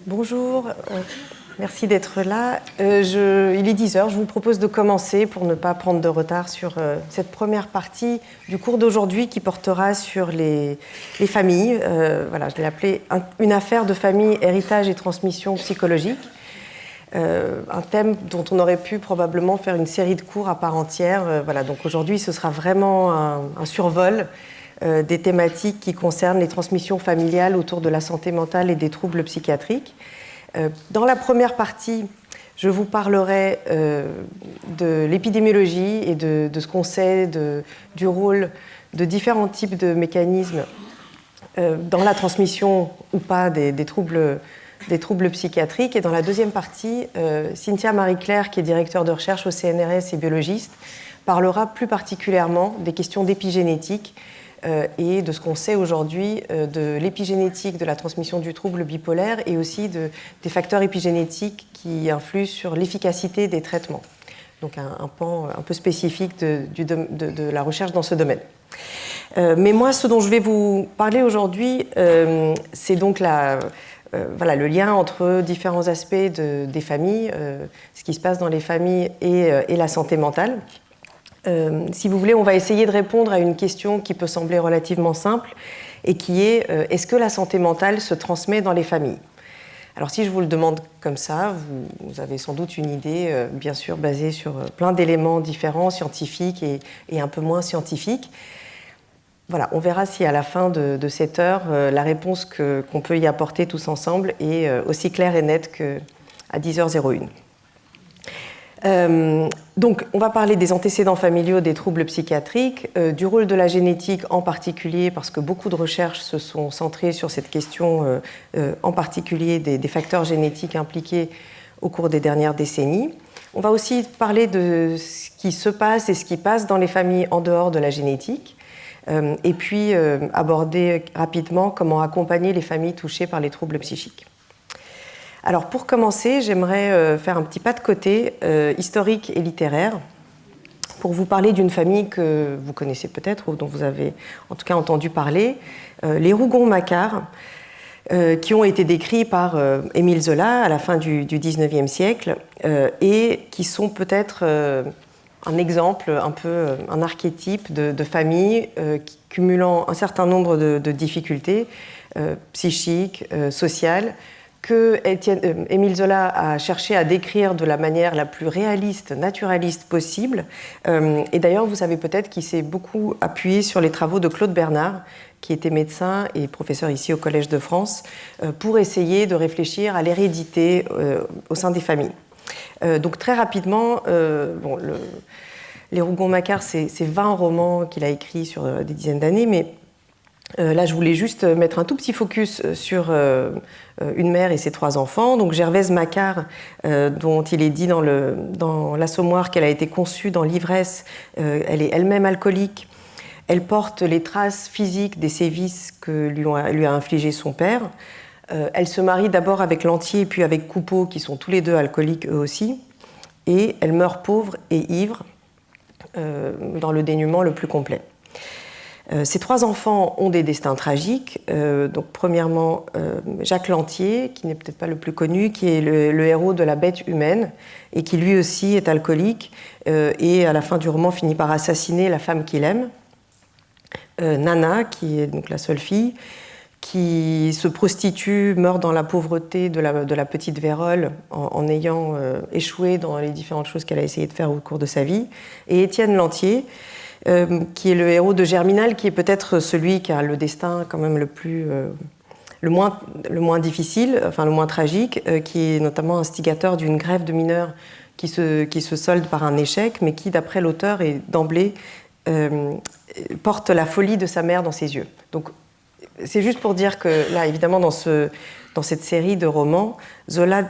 Bonjour, merci d'être là. Il est 10 heures, je vous propose de commencer pour ne pas prendre de retard sur cette première partie du cours d'aujourd'hui qui portera sur les familles. Voilà, je l'ai appelé une affaire de famille, héritage et transmission psychologique. Un thème dont on aurait pu probablement faire une série de cours à part entière. Voilà, donc aujourd'hui, ce sera vraiment un survol des thématiques qui concernent les transmissions familiales autour de la santé mentale et des troubles psychiatriques. Dans la première partie, je vous parlerai de l'épidémiologie et de ce qu'on sait du rôle de différents types de mécanismes dans la transmission ou pas des troubles psychiatriques. Et dans la deuxième partie, Cynthia Marie-Claire, qui est directeur de recherche au CNRS et biologiste, parlera plus particulièrement des questions d'épigénétique et de ce qu'on sait aujourd'hui de l'épigénétique de la transmission du trouble bipolaire et aussi des facteurs épigénétiques qui influent sur l'efficacité des traitements. Donc un pan un peu spécifique de la recherche dans ce domaine. Mais moi, ce dont je vais vous parler aujourd'hui, c'est donc le lien entre différents aspects des familles, ce qui se passe dans les familles et la santé mentale. Si vous voulez, on va essayer de répondre à une question qui peut sembler relativement simple et qui est est-ce que la santé mentale se transmet dans les familles ? Alors si je vous le demande comme ça, vous avez sans doute une idée, bien sûr, basée sur plein d'éléments différents, scientifiques et un peu moins scientifiques. Voilà, on verra si à la fin de cette heure, la réponse qu'on peut y apporter tous ensemble est aussi claire et nette qu'à 10h01. Donc, on va parler des antécédents familiaux des troubles psychiatriques, du rôle de la génétique en particulier, parce que beaucoup de recherches se sont centrées sur cette question, en particulier des facteurs génétiques impliqués au cours des dernières décennies. On va aussi parler de ce qui se passe et ce qui passe dans les familles en dehors de la génétique, et puis aborder rapidement comment accompagner les familles touchées par les troubles psychiques. Alors pour commencer, j'aimerais faire un petit pas de côté historique et littéraire pour vous parler d'une famille que vous connaissez peut-être ou dont vous avez en tout cas entendu parler, les Rougon-Macquart, qui ont été décrits par Émile Zola à la fin du XIXe siècle et qui sont peut-être un exemple, un peu un archétype de famille cumulant un certain nombre de difficultés psychiques, sociales, que Émile Zola a cherché à décrire de la manière la plus réaliste, naturaliste possible. Et d'ailleurs, vous savez peut-être qu'il s'est beaucoup appuyé sur les travaux de Claude Bernard, qui était médecin et professeur ici au Collège de France, pour essayer de réfléchir à l'hérédité au sein des familles. Donc très rapidement, les Rougon-Macquart, c'est 20 romans qu'il a écrits sur des dizaines d'années, mais là, je voulais juste mettre un tout petit focus sur une mère et ses 3 enfants. Donc Gervaise Macquart, dont il est dit dans l'Assommoir qu'elle a été conçue dans l'ivresse, elle est elle-même alcoolique. Elle porte les traces physiques des sévices que lui a infligé son père. Elle se marie d'abord avec Lantier et puis avec Coupeau, qui sont tous les deux alcooliques eux aussi. Et elle meurt pauvre et ivre, dans le dénuement le plus complet. Ces 3 enfants ont des destins tragiques. Donc, premièrement, Jacques Lantier, qui n'est peut-être pas le plus connu, qui est le héros de La Bête humaine, et qui lui aussi est alcoolique, et à la fin du roman finit par assassiner la femme qu'il aime. Nana, qui est donc la seule fille, qui se prostitue, meurt dans la pauvreté de la petite Vérole en ayant échoué dans les différentes choses qu'elle a essayé de faire au cours de sa vie. Et Étienne Lantier, qui est le héros de Germinal, qui est peut-être celui qui a le destin quand même le moins difficile, enfin le moins tragique, qui est notamment instigateur d'une grève de mineurs qui se solde par un échec, mais qui, d'après l'auteur, est d'emblée porte la folie de sa mère dans ses yeux. Donc c'est juste pour dire que là, évidemment, dans cette série de romans, Zola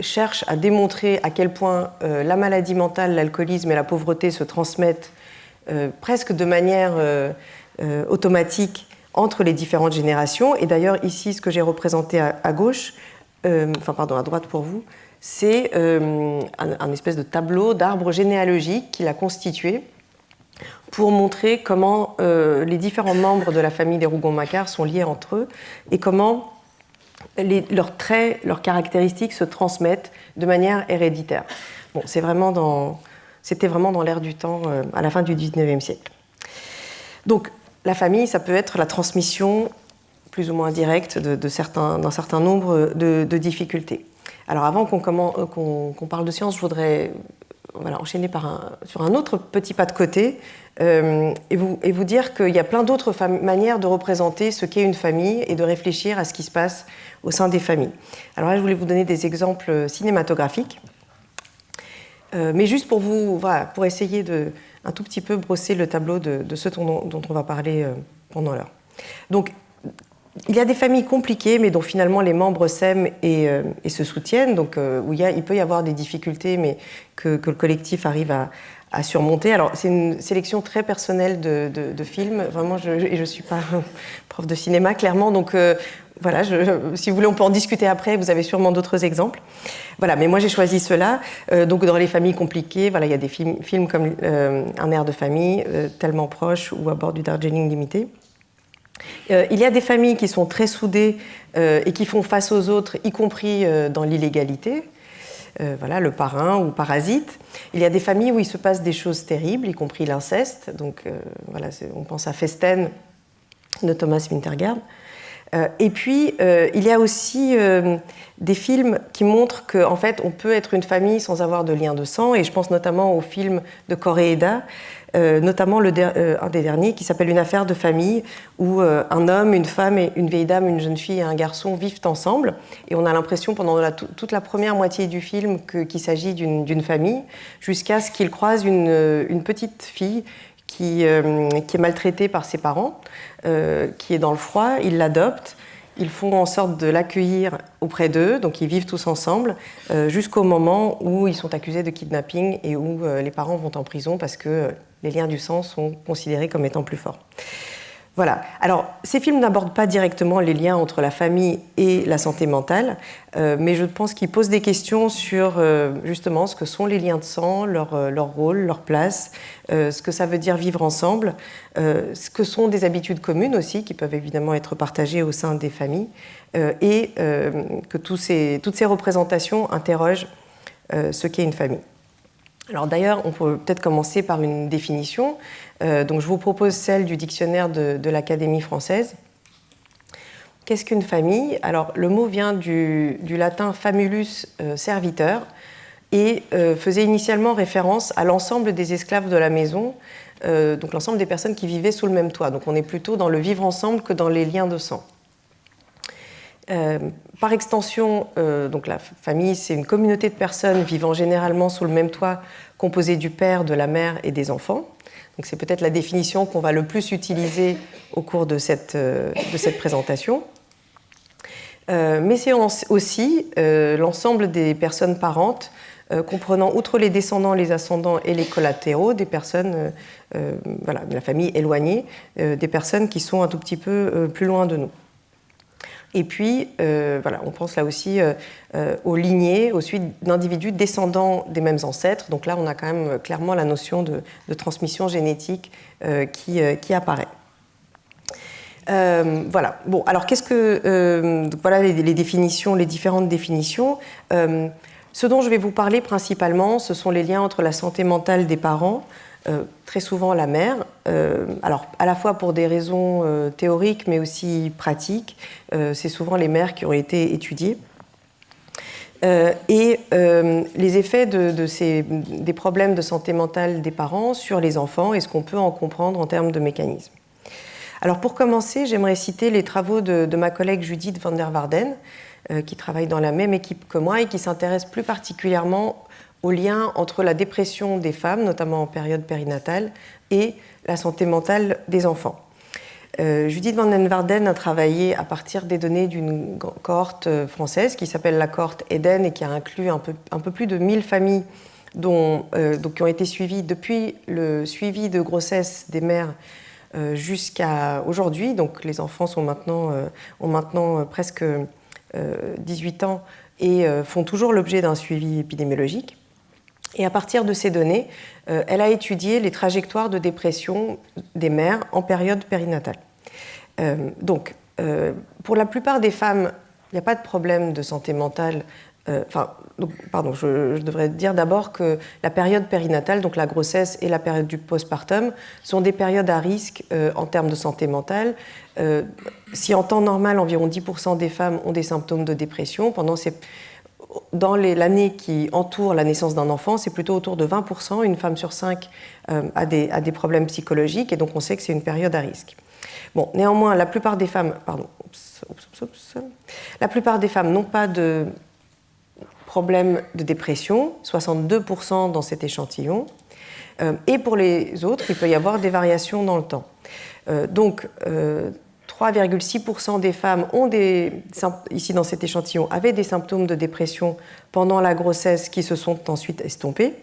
cherche à démontrer à quel point la maladie mentale, l'alcoolisme et la pauvreté se transmettent presque de manière automatique entre les différentes générations. Et d'ailleurs, ici, ce que j'ai représenté à gauche, à droite pour vous, c'est un espèce de tableau d'arbre généalogique qu'il a constitué pour montrer comment les différents membres de la famille des Rougon-Macquart sont liés entre eux et comment leurs traits, leurs caractéristiques se transmettent de manière héréditaire. Bon, c'était vraiment dans l'air du temps à la fin du XIXe siècle. Donc, la famille, ça peut être la transmission plus ou moins directe d'un certain nombre de difficultés. Alors, avant qu'on parle de science, je voudrais enchaîner sur un autre petit pas de côté et vous dire qu'il y a plein d'autres manières de représenter ce qu'est une famille et de réfléchir à ce qui se passe au sein des familles. Alors là, je voulais vous donner des exemples cinématographiques, mais juste pour essayer de un tout petit peu brosser le tableau de ce dont on va parler pendant l'heure. Donc, il y a des familles compliquées, mais dont finalement les membres s'aiment et se soutiennent, donc où il peut y avoir des difficultés, mais que le collectif arrive à surmonter. Alors, c'est une sélection très personnelle de films. Vraiment, je ne suis pas prof de cinéma, clairement, donc voilà, si vous voulez, on peut en discuter après, vous avez sûrement d'autres exemples. Voilà, mais moi j'ai choisi ceux-là. Donc dans les familles compliquées, voilà, il y a des films comme Un air de famille, Tellement proche ou À bord du Darjeeling limité. Il y a des familles qui sont très soudées et qui font face aux autres, y compris dans l'illégalité. Voilà, Le Parrain ou Parasite. Il y a des familles où il se passe des choses terribles, y compris l'inceste. Donc voilà, on pense à Festen de Thomas Wintergard. Et puis, il y a aussi des films qui montrent qu'en fait, on peut être une famille sans avoir de lien de sang. Et je pense notamment au film de Koreeda, notamment un des derniers qui s'appelle Une affaire de famille, où un homme, une femme, et une vieille dame, une jeune fille et un garçon vivent ensemble. Et on a l'impression pendant toute la première moitié du film qu'il s'agit d'une famille, jusqu'à ce qu'ils croisent une petite fille qui est maltraitée par ses parents, qui est dans le froid. Ils l'adoptent, ils font en sorte de l'accueillir auprès d'eux, donc ils vivent tous ensemble, jusqu'au moment où ils sont accusés de kidnapping et où les parents vont en prison parce que les liens du sang sont considérés comme étant plus forts. Voilà. Alors, ces films n'abordent pas directement les liens entre la famille et la santé mentale, mais je pense qu'ils posent des questions sur justement ce que sont les liens de sang, leur rôle, leur place, ce que ça veut dire vivre ensemble, ce que sont des habitudes communes aussi, qui peuvent évidemment être partagées au sein des familles, et que toutes ces représentations interrogent ce qu'est une famille. Alors d'ailleurs, on peut peut-être commencer par une définition. Donc je vous propose celle du dictionnaire de l'Académie française. Qu'est-ce qu'une famille? Alors le mot vient du latin famulus, serviteur, et faisait initialement référence à l'ensemble des esclaves de la maison, donc l'ensemble des personnes qui vivaient sous le même toit. Donc on est plutôt dans le vivre ensemble que dans les liens de sang. Par extension, donc la famille, c'est une communauté de personnes vivant généralement sous le même toit, composée du père, de la mère et des enfants. Donc c'est peut-être la définition qu'on va le plus utiliser au cours de cette présentation. Mais c'est aussi l'ensemble des personnes parentes, comprenant, outre les descendants, les ascendants et les collatéraux, des personnes de la famille éloignée, des personnes qui sont un tout petit peu plus loin de nous. Et puis, on pense là aussi aux lignées, aux suites d'individus descendants des mêmes ancêtres. Donc là, on a quand même clairement la notion de transmission génétique qui apparaît. Voilà. Bon, alors qu'est-ce que... voilà les définitions, les différentes définitions. Ce dont je vais vous parler principalement, ce sont les liens entre la santé mentale des parents, très souvent la mère, alors à la fois pour des raisons théoriques mais aussi pratiques, c'est souvent les mères qui ont été étudiées, et les effets des problèmes de santé mentale des parents sur les enfants et ce qu'on peut en comprendre en termes de mécanismes. Alors pour commencer, j'aimerais citer les travaux de ma collègue Judith van der Waarden, qui travaille dans la même équipe que moi et qui s'intéresse plus particulièrement au lien entre la dépression des femmes, notamment en période périnatale, et la santé mentale des enfants. Judith van der Waarden a travaillé à partir des données d'une cohorte française qui s'appelle la cohorte Eden et qui a inclus un peu plus de 1000 familles qui ont été suivies depuis le suivi de grossesse des mères jusqu'à aujourd'hui. Donc les enfants ont maintenant presque 18 ans et font toujours l'objet d'un suivi épidémiologique. Et à partir de ces données, elle a étudié les trajectoires de dépression des mères en période périnatale. Donc, pour la plupart des femmes n'y a pas de problème de santé mentale. Je devrais dire d'abord que la période périnatale, donc la grossesse et la période du postpartum, sont des périodes à risque en termes de santé mentale. Si en temps normal, environ 10% des femmes ont des symptômes de dépression, dans l'année qui entoure la naissance d'un enfant, c'est plutôt autour de 20%. Une femme sur 5 a des problèmes psychologiques, et donc on sait que c'est une période à risque. Bon, néanmoins, la plupart des femmes, la plupart des femmes n'ont pas de problème de dépression, 62% dans cet échantillon. Et pour les autres, il peut y avoir des variations dans le temps. 3,6% des femmes ici dans cet échantillon, avaient des symptômes de dépression pendant la grossesse qui se sont ensuite estompés.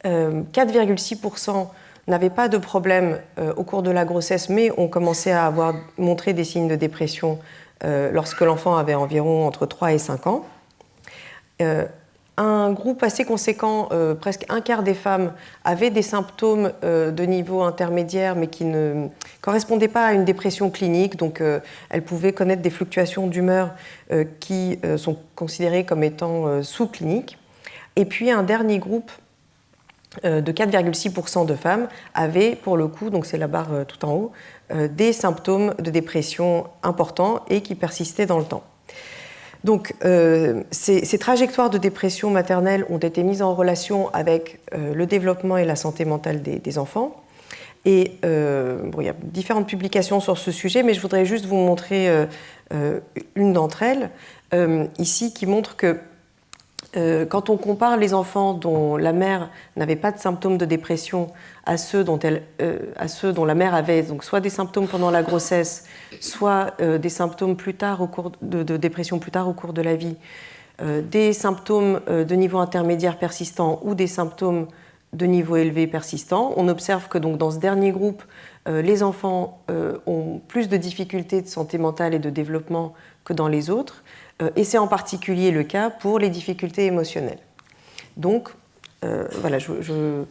4,6% n'avaient pas de problème au cours de la grossesse, mais ont commencé à montrer des signes de dépression lorsque l'enfant avait environ entre 3 et 5 ans. Un groupe assez conséquent, presque un quart des femmes, avaient des symptômes de niveau intermédiaire, mais qui ne correspondaient pas à une dépression clinique. Donc, elles pouvaient connaître des fluctuations d'humeur qui sont considérées comme étant sous-cliniques. Et puis, un dernier groupe de 4,6% de femmes avaient, pour le coup, donc c'est la barre tout en haut, des symptômes de dépression importants et qui persistaient dans le temps. Donc, ces trajectoires de dépression maternelle ont été mises en relation avec le développement et la santé mentale des enfants. Et il y a différentes publications sur ce sujet, mais je voudrais juste vous montrer une d'entre elles, ici, qui montre que quand on compare les enfants dont la mère n'avait pas de symptômes de dépression à ceux dont la mère avait donc soit des symptômes pendant la grossesse, soit des symptômes plus tard de dépression plus tard au cours de la vie, des symptômes de niveau intermédiaire persistant ou des symptômes de niveau élevé persistant, on observe que donc, dans ce dernier groupe, les enfants ont plus de difficultés de santé mentale et de développement que dans les autres. Et c'est en particulier le cas pour les difficultés émotionnelles. Donc, voilà, je ne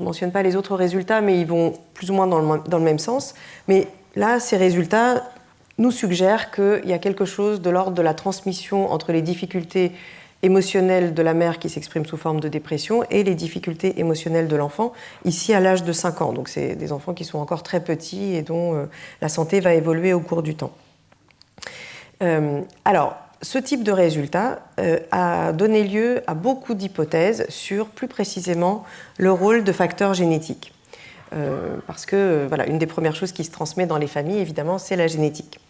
mentionne pas les autres résultats, mais ils vont plus ou moins dans le même sens. Mais là, ces résultats nous suggèrent qu'il y a quelque chose de l'ordre de la transmission entre les difficultés émotionnelles de la mère qui s'expriment sous forme de dépression et les difficultés émotionnelles de l'enfant, ici à l'âge de 5 ans. Donc, c'est des enfants qui sont encore très petits et dont la santé va évoluer au cours du temps. Alors, ce type de résultat a donné lieu à beaucoup d'hypothèses sur, plus précisément, le rôle de facteurs génétiques. Parce que, voilà, une des premières choses qui se transmet dans les familles, évidemment, c'est la génétique.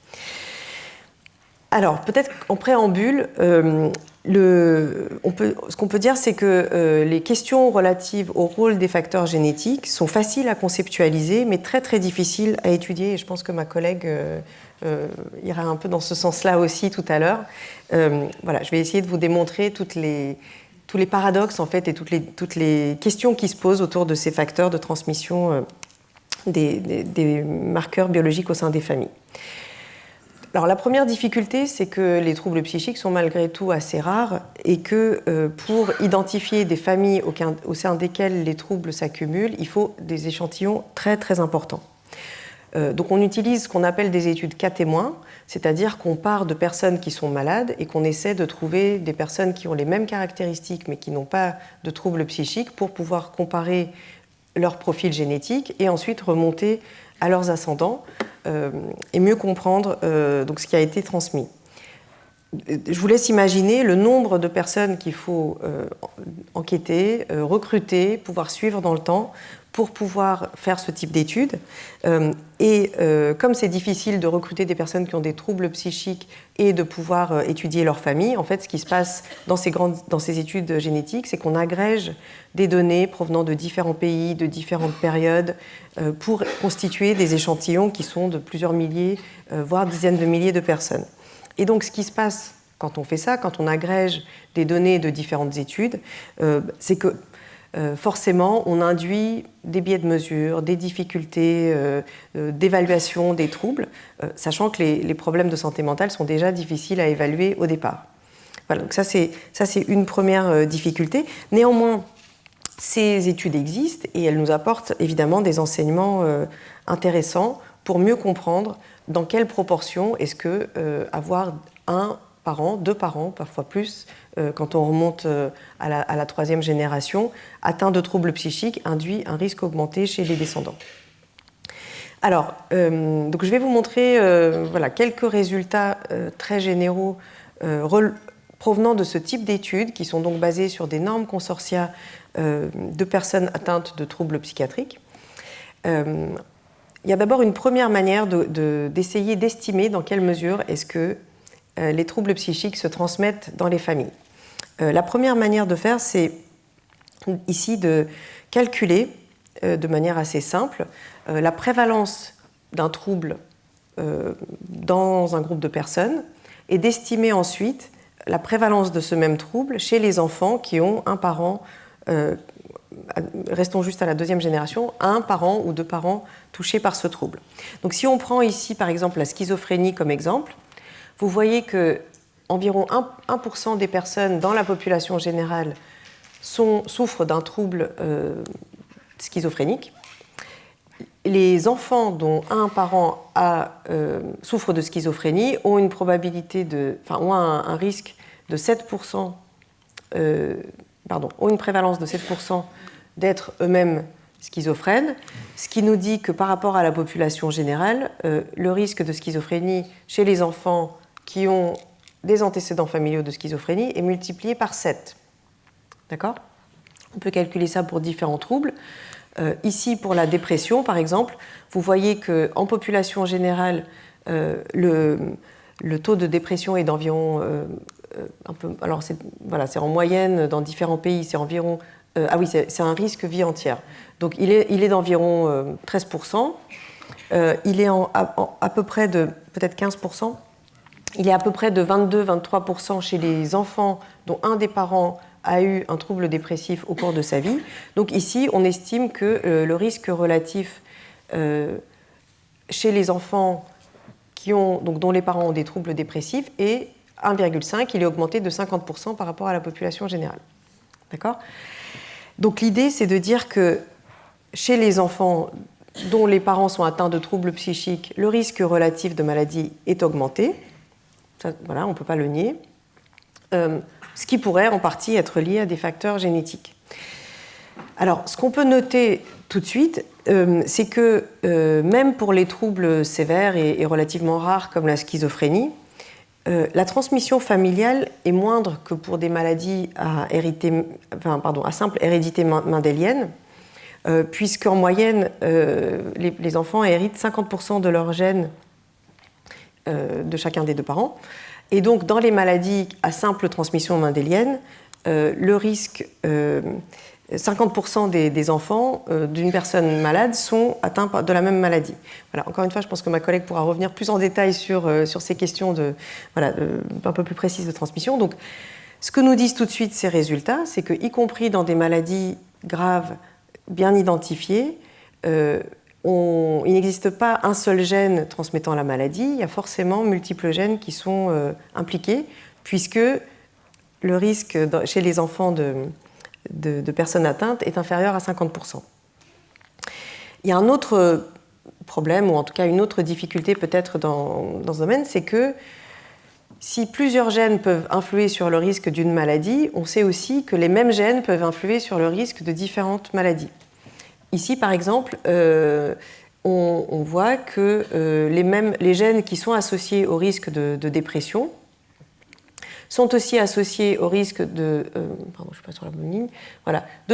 Alors, peut-être en préambule, ce qu'on peut dire, c'est que les questions relatives au rôle des facteurs génétiques sont faciles à conceptualiser, mais très, très difficiles à étudier. Et je pense que ma collègue ira un peu dans ce sens-là aussi tout à l'heure. Voilà, je vais essayer de vous démontrer tous les paradoxes en fait, et toutes les questions qui se posent autour de ces facteurs de transmission des marqueurs biologiques au sein des familles. Alors, la première difficulté, c'est que les troubles psychiques sont malgré tout assez rares et que pour identifier des familles au sein desquelles les troubles s'accumulent, il faut des échantillons très très importants. Donc on utilise ce qu'on appelle des études cas témoins, c'est-à-dire qu'on part de personnes qui sont malades et qu'on essaie de trouver des personnes qui ont les mêmes caractéristiques mais qui n'ont pas de troubles psychiques pour pouvoir comparer leur profil génétique et ensuite remonter à leurs ascendants et mieux comprendre donc ce qui a été transmis. Je vous laisse imaginer le nombre de personnes qu'il faut enquêter, recruter, pouvoir suivre dans le temps pour pouvoir faire ce type d'études. Comme c'est difficile de recruter des personnes qui ont des troubles psychiques et de pouvoir étudier leur famille, en fait, ce qui se passe dans ces études génétiques, c'est qu'on agrège des données provenant de différents pays, de différentes périodes, pour constituer des échantillons qui sont de plusieurs milliers, voire dizaines de milliers de personnes. Et donc, ce qui se passe quand on fait ça, quand on agrège des données de différentes études, c'est que forcément, on induit des biais de mesure, des difficultés d'évaluation des troubles, sachant que les problèmes de santé mentale sont déjà difficiles à évaluer au départ. Voilà, donc ça c'est une première difficulté. Néanmoins, ces études existent et elles nous apportent évidemment des enseignements intéressants pour mieux comprendre dans quelle proportion est-ce que avoir un parent, deux parents, parfois plus, quand on remonte à la troisième génération, atteint de troubles psychiques induit un risque augmenté chez les descendants. Alors, donc je vais vous montrer voilà, quelques résultats très généraux provenant de ce type d'études, qui sont donc basées sur des normes consortia de personnes atteintes de troubles psychiatriques. Il y a d'abord une première manière d'essayer d'estimer dans quelle mesure est-ce que les troubles psychiques se transmettent dans les familles. La première manière de faire, c'est ici de calculer de manière assez simple la prévalence d'un trouble dans un groupe de personnes et d'estimer ensuite la prévalence de ce même trouble chez les enfants qui ont un parent, restons juste à la deuxième génération, un parent ou deux parents touchés par ce trouble. Donc si on prend ici par exemple la schizophrénie comme exemple, vous voyez que environ 1% des personnes dans la population générale souffrent d'un trouble schizophrénique. Les enfants dont un parent souffre de schizophrénie ont une probabilité ont un risque de 7%, ont une prévalence de 7% d'être eux-mêmes schizophrènes, ce qui nous dit que par rapport à la population générale, le risque de schizophrénie chez les enfants qui ont des antécédents familiaux de schizophrénie est multiplié par 7. D'accord ? On peut calculer ça pour différents troubles. Ici, pour la dépression, par exemple, vous voyez qu'en population générale, le taux de dépression est d'environ alors c'est en moyenne dans différents pays, c'est environ c'est un risque vie entière. Donc il est d'environ 13%. Il est à peu près de peut-être 15%. Il est à peu près de 22-23% chez les enfants dont un des parents a eu un trouble dépressif au cours de sa vie. Donc ici, on estime que le risque relatif chez les enfants dont les parents ont des troubles dépressifs est 1,5. Il est augmenté de 50% par rapport à la population générale. D'accord ? Donc l'idée, c'est de dire que chez les enfants dont les parents sont atteints de troubles psychiques, le risque relatif de maladie est augmenté. Ça, voilà, on ne peut pas le nier. Ce qui pourrait en partie être lié à des facteurs génétiques. Alors, ce qu'on peut noter tout de suite, c'est que même pour les troubles sévères et relativement rares comme la schizophrénie, la transmission familiale est moindre que pour des maladies à simple hérédité mendélienne, puisqu'en moyenne, les enfants héritent 50% de leurs gènes de chacun des deux parents. Et donc, dans les maladies à simple transmission mendélienne, le risque, 50% des enfants d'une personne malade sont atteints de la même maladie. Voilà, encore une fois, je pense que ma collègue pourra revenir plus en détail sur ces questions un peu plus précises de transmission. Donc, ce que nous disent tout de suite ces résultats, c'est que, y compris dans des maladies graves bien identifiées, il n'existe pas un seul gène transmettant la maladie, il y a forcément multiples gènes qui sont impliqués, puisque le risque chez les enfants de personnes atteintes est inférieur à 50%. Il y a un autre problème, ou en tout cas une autre difficulté peut-être dans ce domaine, c'est que si plusieurs gènes peuvent influer sur le risque d'une maladie, on sait aussi que les mêmes gènes peuvent influer sur le risque de différentes maladies. Ici, par exemple, on voit que les gènes qui sont associés au risque de dépression sont aussi associés au risque de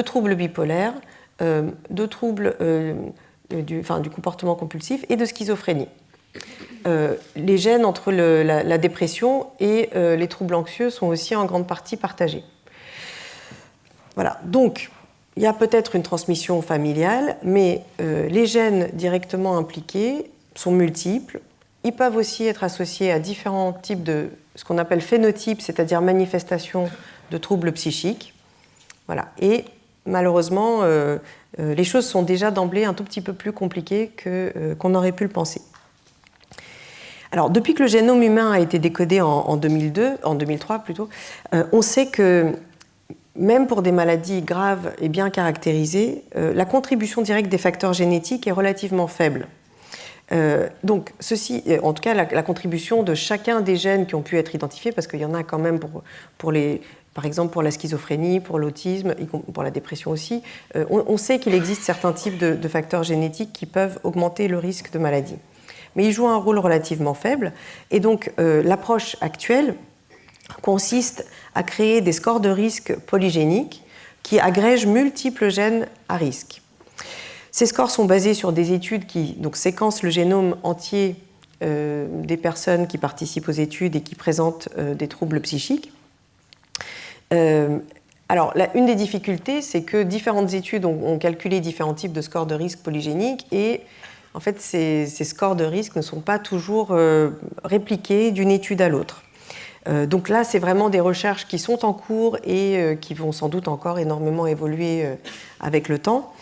troubles bipolaires, de troubles du comportement compulsif et de schizophrénie. Les gènes entre la dépression et les troubles anxieux sont aussi en grande partie partagés. Voilà, donc il y a peut-être une transmission familiale, mais les gènes directement impliqués sont multiples. Ils peuvent aussi être associés à différents types de ce qu'on appelle phénotypes, c'est-à-dire manifestations de troubles psychiques. Voilà. Et malheureusement, les choses sont déjà d'emblée un tout petit peu plus compliquées qu'on aurait pu le penser. Alors, depuis que le génome humain a été décodé en 2003 plutôt, on sait que même pour des maladies graves et bien caractérisées, la contribution directe des facteurs génétiques est relativement faible. Donc, ceci, en tout cas, la contribution de chacun des gènes qui ont pu être identifiés, parce qu'il y en a quand même par exemple pour la schizophrénie, pour l'autisme, pour la dépression aussi, on sait qu'il existe certains types de facteurs génétiques qui peuvent augmenter le risque de maladie. Mais ils jouent un rôle relativement faible. Et donc, l'approche actuelle consiste à créer des scores de risque polygéniques qui agrègent multiples gènes à risque. Ces scores sont basés sur des études qui donc, séquencent le génome entier des personnes qui participent aux études et qui présentent des troubles psychiques. Alors, une des difficultés, c'est que différentes études ont calculé différents types de scores de risque polygéniques et en fait, ces scores de risque ne sont pas toujours répliqués d'une étude à l'autre. Donc là, c'est vraiment des recherches qui sont en cours et qui vont sans doute encore énormément évoluer avec le temps,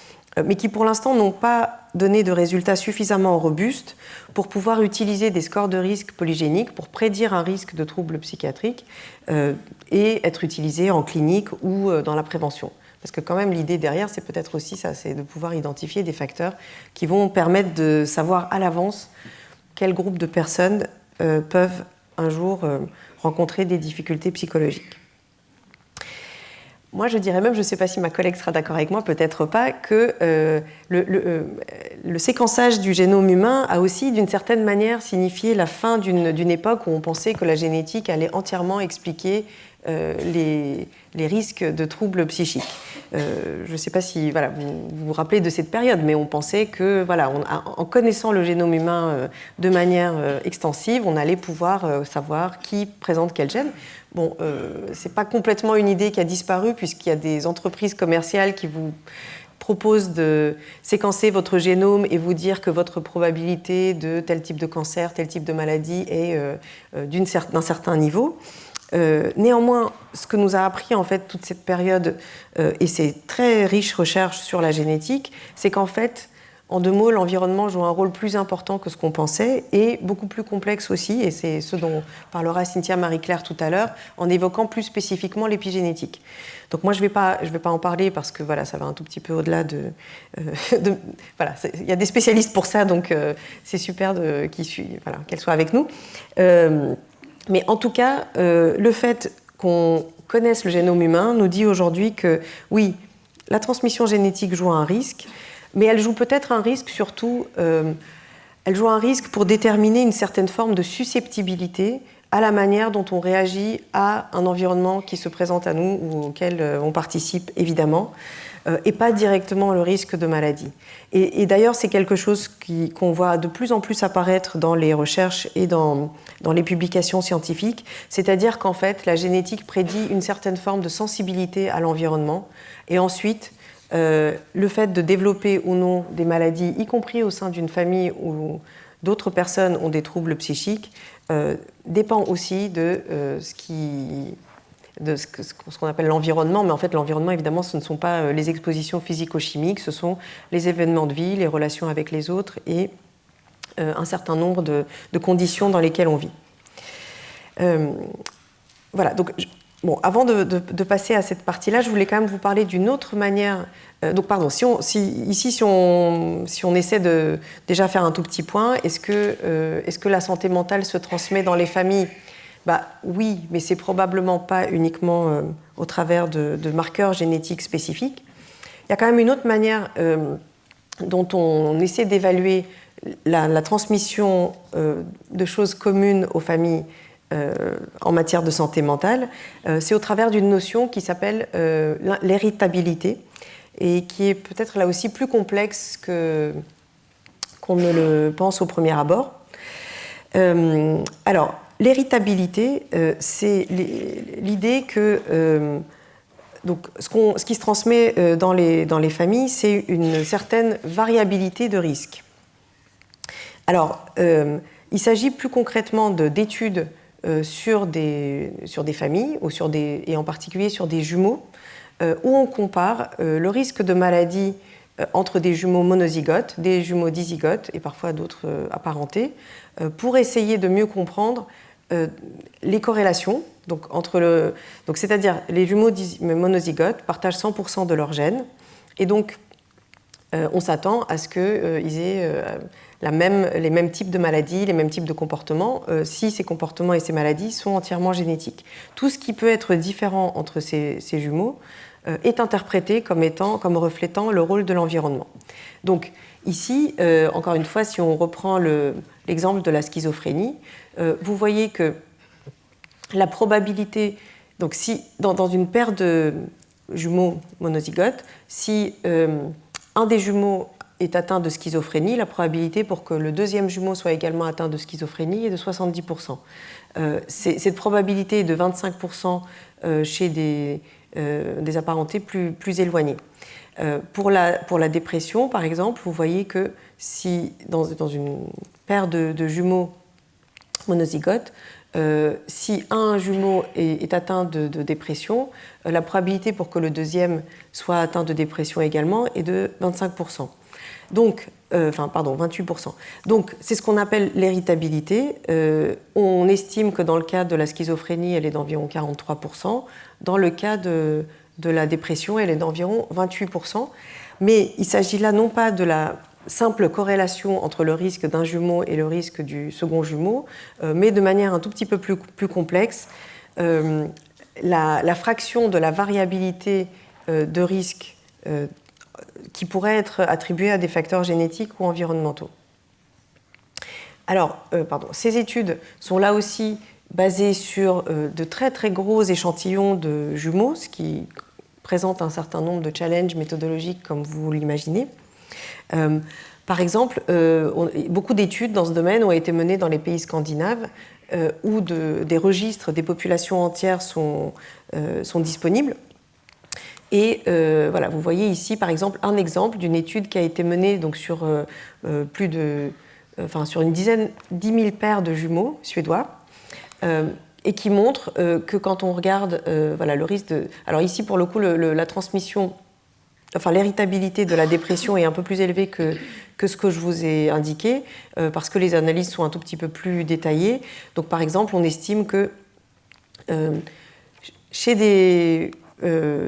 mais qui pour l'instant n'ont pas donné de résultats suffisamment robustes pour pouvoir utiliser des scores de risque polygéniques pour prédire un risque de troubles psychiatriques et être utilisés en clinique ou dans la prévention. Parce que quand même, l'idée derrière, c'est peut-être aussi ça, c'est de pouvoir identifier des facteurs qui vont permettre de savoir à l'avance quel groupe de personnes peuvent un jour rencontrer des difficultés psychologiques. Moi, je dirais même, je ne sais pas si ma collègue sera d'accord avec moi, peut-être pas, que le séquençage du génome humain a aussi, d'une certaine manière, signifié la fin d'une époque où on pensait que la génétique allait entièrement expliquer les risques de troubles psychiques. Je ne sais pas si vous vous rappelez de cette période, mais on pensait que, en connaissant le génome humain de manière extensive, on allait pouvoir savoir qui présente quel gène. Bon, ce n'est pas complètement une idée qui a disparu, puisqu'il y a des entreprises commerciales qui vous proposent de séquencer votre génome et vous dire que votre probabilité de tel type de cancer, tel type de maladie est d'un certain niveau. Néanmoins, ce que nous a appris en fait toute cette période et ces très riches recherches sur la génétique, c'est qu'en fait, en deux mots, l'environnement joue un rôle plus important que ce qu'on pensait et beaucoup plus complexe aussi, et c'est ce dont parlera Cynthia Marie-Claire tout à l'heure, en évoquant plus spécifiquement l'épigénétique. Donc moi, je vais pas en parler parce que ça va un tout petit peu au-delà il y a des spécialistes pour ça, donc c'est super qu'elle soit avec nous. Mais en tout cas, le fait qu'on connaisse le génome humain nous dit aujourd'hui que oui, la transmission génétique joue un risque, mais elle joue peut-être un risque surtout, elle joue un risque pour déterminer une certaine forme de susceptibilité à la manière dont on réagit à un environnement qui se présente à nous ou auquel on participe évidemment, et pas directement le risque de maladie. Et d'ailleurs, c'est quelque chose qu'on voit de plus en plus apparaître dans les recherches et dans les publications scientifiques, c'est-à-dire qu'en fait, la génétique prédit une certaine forme de sensibilité à l'environnement, et ensuite, le fait de développer ou non des maladies, y compris au sein d'une famille où d'autres personnes ont des troubles psychiques, dépend aussi de ce qu'on appelle l'environnement, mais en fait l'environnement évidemment ce ne sont pas les expositions physico-chimiques, ce sont les événements de vie, les relations avec les autres et un certain nombre de conditions dans lesquelles on vit. Voilà, donc avant de passer à cette partie-là, je voulais quand même vous parler d'une autre manière. Donc pardon, si on essaie de déjà faire un tout petit point, est-ce que la santé mentale se transmet dans les familles ? Oui, mais c'est probablement pas uniquement au travers de marqueurs génétiques spécifiques. Il y a quand même une autre manière dont on essaie d'évaluer la transmission de choses communes aux familles en matière de santé mentale. C'est au travers d'une notion qui s'appelle l'héritabilité et qui est peut-être là aussi plus complexe qu'on ne le pense au premier abord. Alors, l'héritabilité, c'est l'idée que donc, ce qui se transmet dans les familles, c'est une certaine variabilité de risque. Alors, il s'agit plus concrètement d'études sur des familles et en particulier sur des jumeaux où on compare le risque de maladie entre des jumeaux monozygotes, des jumeaux dizygotes et parfois d'autres apparentés pour essayer de mieux comprendre les corrélations. Donc, c'est-à-dire les jumeaux monozygotes partagent 100% de leurs gènes et donc on s'attend à ce qu'ils aient les mêmes types de maladies, les mêmes types de comportements, si ces comportements et ces maladies sont entièrement génétiques. Tout ce qui peut être différent entre ces jumeaux est interprété comme reflétant le rôle de l'environnement. Donc ici, encore une fois, si on reprend l'exemple de la schizophrénie, vous voyez que la probabilité, donc si dans une paire de jumeaux monozygotes, si un des jumeaux est atteint de schizophrénie, la probabilité pour que le deuxième jumeau soit également atteint de schizophrénie est de 70%. Cette probabilité est de 25% chez des apparentés plus éloignés. Pour la dépression, par exemple, vous voyez que si dans une paire de jumeaux monozygotes, si un jumeau est atteint de dépression, la probabilité pour que le deuxième soit atteint de dépression également est de 25%. Donc, 28%. Donc, c'est ce qu'on appelle l'héritabilité. On estime que dans le cas de la schizophrénie, elle est d'environ 43%. Dans le cas de la dépression, elle est d'environ 28%. Mais il s'agit là non pas de la simple corrélation entre le risque d'un jumeau et le risque du second jumeau, mais de manière un tout petit peu plus complexe. La fraction de la variabilité de risque qui pourrait être attribuée à des facteurs génétiques ou environnementaux. Alors, ces études sont là aussi basées sur de très très gros échantillons de jumeaux, ce qui présente un certain nombre de challenges méthodologiques comme vous l'imaginez. Par exemple, beaucoup d'études dans ce domaine ont été menées dans les pays scandinaves où des registres des populations entières sont disponibles. Et voilà, vous voyez ici, par exemple, un exemple d'une étude qui a été menée donc, sur sur 10 000 paires de jumeaux suédois, et qui montre que quand on regarde le risque de... Alors ici, pour le coup, la transmission, l'héritabilité de la dépression est un peu plus élevée que ce que je vous ai indiqué, parce que les analyses sont un tout petit peu plus détaillées. Donc, par exemple, on estime que chez des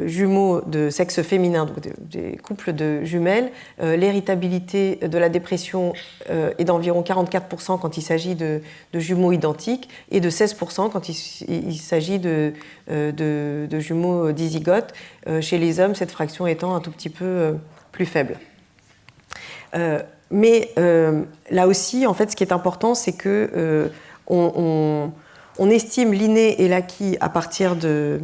jumeaux de sexe féminin, donc des couples de jumelles, l'héritabilité de la dépression est d'environ 44% quand il s'agit de jumeaux identiques et de 16% quand il s'agit de jumeaux dizygotes. Chez les hommes, cette fraction étant un tout petit peu plus faible. Mais là aussi, en fait, ce qui est important, c'est que on estime l'inné et l'acquis à partir de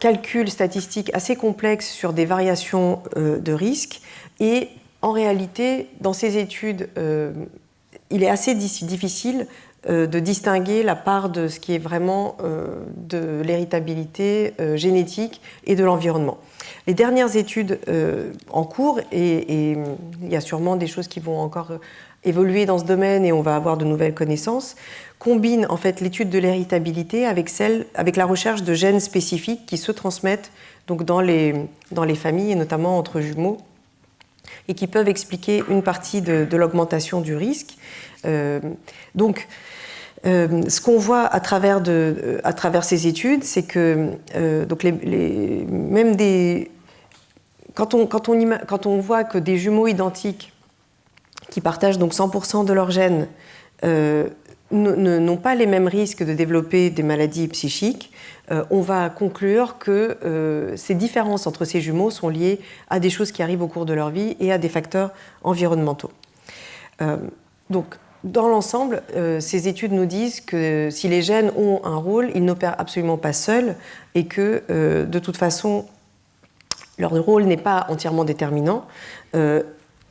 calculs statistiques assez complexes sur des variations de risque. Et en réalité, dans ces études, il est assez difficile de distinguer la part de ce qui est vraiment de l'héritabilité génétique et de l'environnement. Les dernières études en cours, et il y a sûrement des choses qui vont encore évoluer dans ce domaine et on va avoir de nouvelles connaissances, combinent en fait l'étude de l'héritabilité avec la recherche de gènes spécifiques qui se transmettent donc dans les familles et notamment entre jumeaux et qui peuvent expliquer une partie de l'augmentation du risque. Donc, ce qu'on voit à travers ces études, c'est que donc quand on voit que des jumeaux identiques qui partagent donc 100% de leurs gènes n'ont pas les mêmes risques de développer des maladies psychiques, on va conclure que ces différences entre ces jumeaux sont liées à des choses qui arrivent au cours de leur vie et à des facteurs environnementaux. Donc, dans l'ensemble, ces études nous disent que si les gènes ont un rôle, ils n'opèrent absolument pas seuls et que, de toute façon, leur rôle n'est pas entièrement déterminant.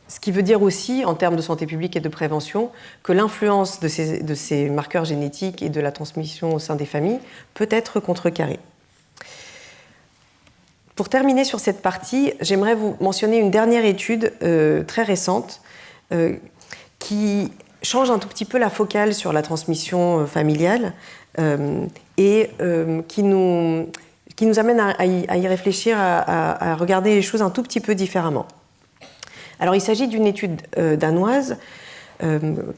Ce qui veut dire aussi, en termes de santé publique et de prévention, que l'influence de ces marqueurs génétiques et de la transmission au sein des familles peut être contrecarrée. Pour terminer sur cette partie, j'aimerais vous mentionner une dernière étude très récente qui change un tout petit peu la focale sur la transmission familiale et qui nous amène à y réfléchir, à regarder les choses un tout petit peu différemment. Alors, il s'agit d'une étude danoise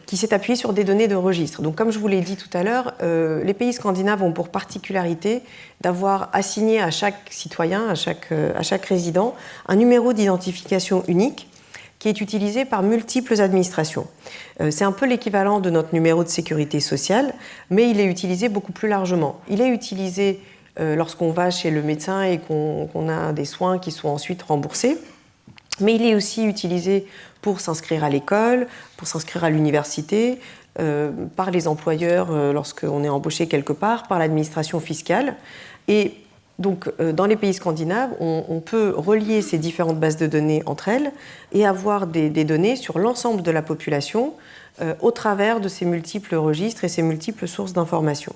qui s'est appuyée sur des données de registre. Donc, comme je vous l'ai dit tout à l'heure, les pays scandinaves ont pour particularité d'avoir assigné à chaque citoyen, à chaque résident, un numéro d'identification unique qui est utilisé par multiples administrations. C'est un peu l'équivalent de notre numéro de sécurité sociale, mais il est utilisé beaucoup plus largement. Il est utilisé lorsqu'on va chez le médecin et qu'on a des soins qui sont ensuite remboursés, mais il est aussi utilisé pour s'inscrire à l'école, pour s'inscrire à l'université, par les employeurs lorsqu'on est embauché quelque part, par l'administration fiscale. Et donc, dans les pays scandinaves, on peut relier ces différentes bases de données entre elles et avoir des données sur l'ensemble de la population au travers de ces multiples registres et ces multiples sources d'informations.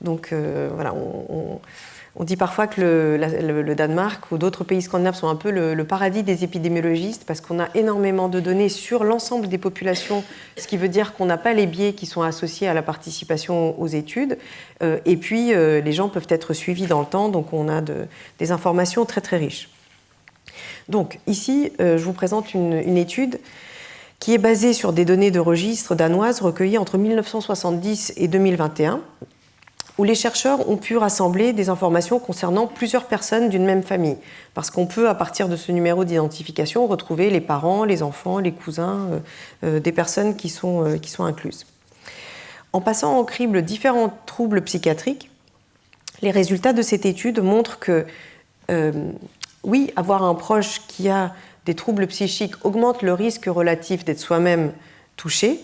Donc, voilà, on dit parfois que le Danemark ou d'autres pays scandinaves sont un peu le paradis des épidémiologistes parce qu'on a énormément de données sur l'ensemble des populations, ce qui veut dire qu'on n'a pas les biais qui sont associés à la participation aux études. Et puis, les gens peuvent être suivis dans le temps, donc on a des informations très très riches. Donc ici, je vous présente une étude qui est basée sur des données de registres danoises recueillies entre 1970 et 2021, où les chercheurs ont pu rassembler des informations concernant plusieurs personnes d'une même famille. Parce qu'on peut, à partir de ce numéro d'identification, retrouver les parents, les enfants, les cousins, des personnes qui sont incluses. En passant en crible différents troubles psychiatriques, les résultats de cette étude montrent que, oui, avoir un proche qui a des troubles psychiques augmente le risque relatif d'être soi-même touché,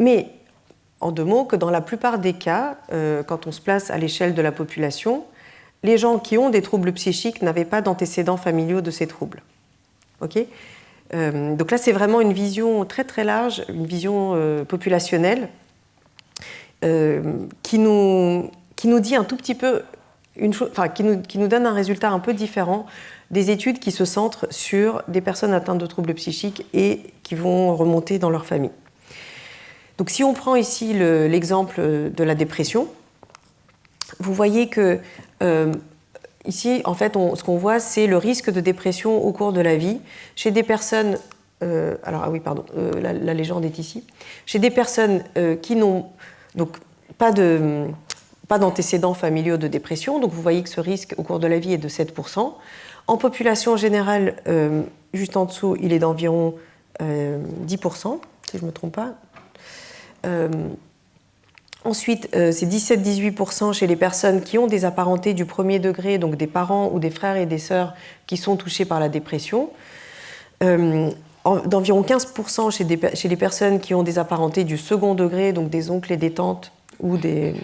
mais en deux mots, que dans la plupart des cas, quand on se place à l'échelle de la population, les gens qui ont des troubles psychiques n'avaient pas d'antécédents familiaux de ces troubles. Okay, donc là, c'est vraiment une vision très très large, une vision populationnelle, qui nous dit un tout petit peu, qui nous donne un résultat un peu différent des études qui se centrent sur des personnes atteintes de troubles psychiques et qui vont remonter dans leur famille. Donc si on prend ici l'exemple de la dépression, vous voyez que ici, en fait, ce qu'on voit, c'est le risque de dépression au cours de la vie chez des personnes... la légende est ici. Chez des personnes qui n'ont donc pas d'antécédents familiaux de dépression, donc vous voyez que ce risque au cours de la vie est de 7%. En population générale, juste en dessous, il est d'environ 10%, si je ne me trompe pas. Ensuite, c'est 17-18% chez les personnes qui ont des apparentés du premier degré, donc des parents ou des frères et des sœurs qui sont touchés par la dépression. D'environ 15% chez les personnes qui ont des apparentés du second degré, donc des oncles et des tantes ou des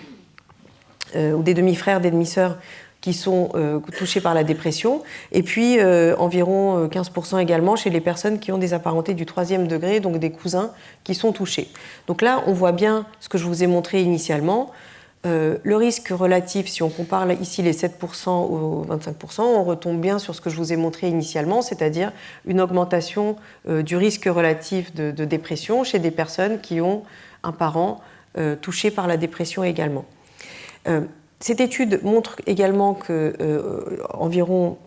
demi-frères, des demi-sœurs qui sont touchés par la dépression, et puis environ 15% également chez les personnes qui ont des apparentés du troisième degré, donc des cousins qui sont touchés. Donc là, on voit bien ce que je vous ai montré initialement. Le risque relatif, si on compare ici les 7% aux 25%, on retombe bien sur ce que je vous ai montré initialement, c'est-à-dire une augmentation du risque relatif de dépression chez des personnes qui ont un parent touché par la dépression également. Cette étude montre également qu'environ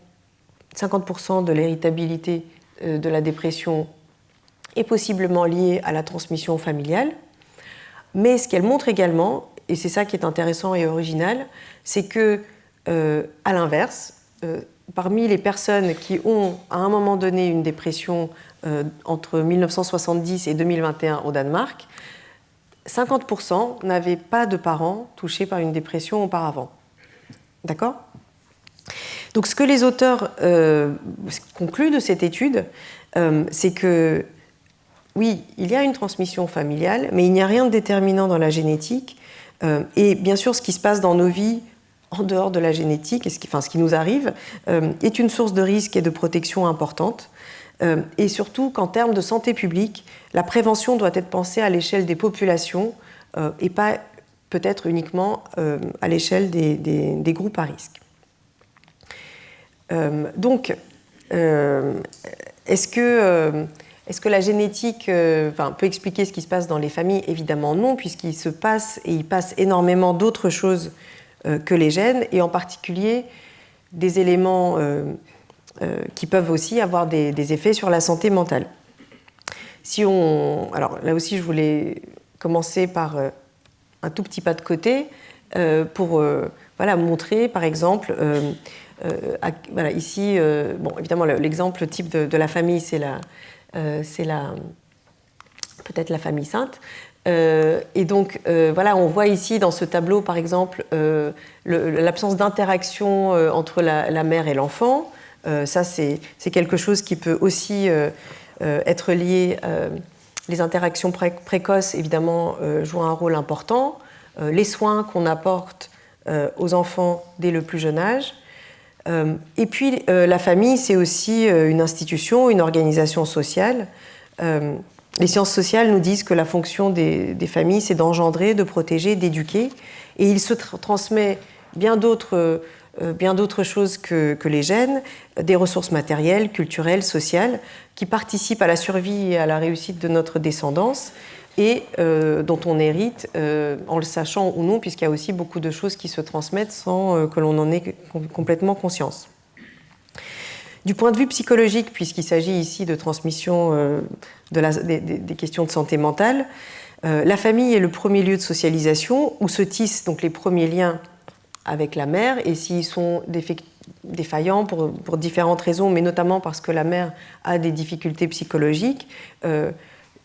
50% de l'héritabilité de la dépression est possiblement liée à la transmission familiale. Mais ce qu'elle montre également, et c'est ça qui est intéressant et original, c'est que, à l'inverse, parmi les personnes qui ont à un moment donné une dépression entre 1970 et 2021 au Danemark, 50% n'avaient pas de parents touchés par une dépression auparavant. D'accord ? Donc ce que les auteurs concluent de cette étude, c'est que oui, il y a une transmission familiale, mais il n'y a rien de déterminant dans la génétique. Et bien sûr, ce qui se passe dans nos vies en dehors de la génétique, et ce qui nous arrive, est une source de risque et de protection importante. Et surtout qu'en termes de santé publique, la prévention doit être pensée à l'échelle des populations et pas peut-être uniquement à l'échelle des groupes à risque. Donc, est-ce que la génétique peut expliquer ce qui se passe dans les familles ? Évidemment non, puisqu'il se passe et il passe énormément d'autres choses que les gènes, et en particulier des éléments qui peuvent aussi avoir des effets sur la santé mentale. Alors là aussi, je voulais commencer par un tout petit pas de côté pour montrer, par exemple, ici, évidemment, l'exemple type de la famille, c'est c'est peut-être la famille sainte. Et donc, voilà, on voit ici dans ce tableau, par exemple, l'absence d'interaction entre la mère et l'enfant. Ça, c'est quelque chose qui peut aussi être lié. Les interactions précoces, évidemment, jouent un rôle important. Les soins qu'on apporte aux enfants dès le plus jeune âge. Et puis, la famille, c'est aussi une institution, une organisation sociale. Les sciences sociales nous disent que la fonction des familles, c'est d'engendrer, de protéger, d'éduquer. Et il se transmet bien d'autres choses que les gènes, des ressources matérielles, culturelles, sociales, qui participent à la survie et à la réussite de notre descendance et dont on hérite en le sachant ou non, puisqu'il y a aussi beaucoup de choses qui se transmettent sans que l'on en ait complètement conscience. Du point de vue psychologique, puisqu'il s'agit ici de transmission des questions de santé mentale, la famille est le premier lieu de socialisation où se tissent donc les premiers liens avec la mère, et s'ils sont défaillants pour différentes raisons, mais notamment parce que la mère a des difficultés psychologiques,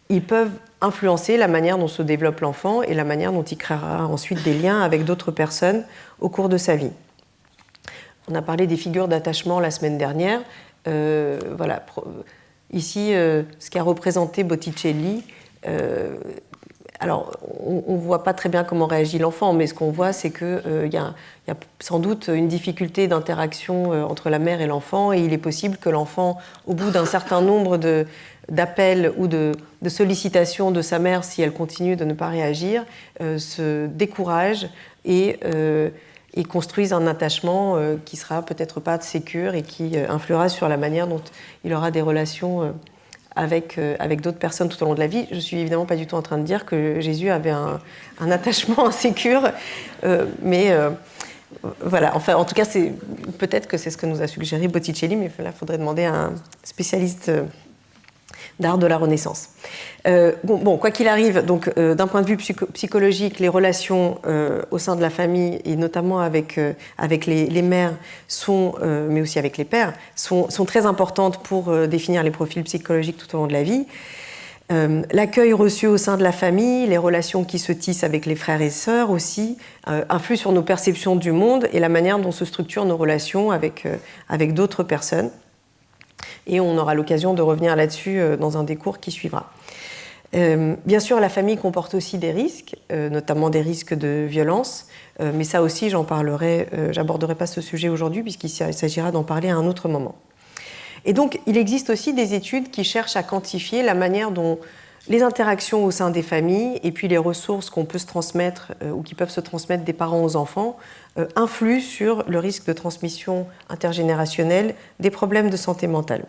ils peuvent influencer la manière dont se développe l'enfant et la manière dont il créera ensuite des liens avec d'autres personnes au cours de sa vie. On a parlé des figures d'attachement la semaine dernière. Voilà. Ici, ce qu'a représenté Botticelli. Alors, on ne voit pas très bien comment réagit l'enfant, mais ce qu'on voit, c'est qu'il y a sans doute une difficulté d'interaction entre la mère et l'enfant, et il est possible que l'enfant, au bout d'un certain nombre d'appels ou de sollicitations de sa mère, si elle continue de ne pas réagir, se décourage et construise un attachement qui sera peut-être pas sécure et qui influera sur la manière dont il aura des relations avec d'autres personnes tout au long de la vie. Je ne suis évidemment pas du tout en train de dire que Jésus avait un attachement insécure, mais voilà. Enfin, en tout cas, peut-être que c'est ce que nous a suggéré Botticelli, mais là, il faudrait demander à un spécialiste d'art de la Renaissance. Bon, quoi qu'il arrive, donc d'un point de vue psychologique, les relations au sein de la famille, et notamment avec les mères, mais aussi avec les pères, sont très importantes pour définir les profils psychologiques tout au long de la vie. L'accueil reçu au sein de la famille, les relations qui se tissent avec les frères et sœurs aussi, influent sur nos perceptions du monde et la manière dont se structurent nos relations avec d'autres personnes. Et on aura l'occasion de revenir là-dessus dans un des cours qui suivra. Bien sûr, la famille comporte aussi des risques, notamment des risques de violence, mais ça aussi, j'aborderai pas ce sujet aujourd'hui puisqu'il s'agira d'en parler à un autre moment. Et donc, il existe aussi des études qui cherchent à quantifier la manière dont les interactions au sein des familles et puis les ressources qu'on peut se transmettre ou qui peuvent se transmettre des parents aux enfants influent sur le risque de transmission intergénérationnelle des problèmes de santé mentale.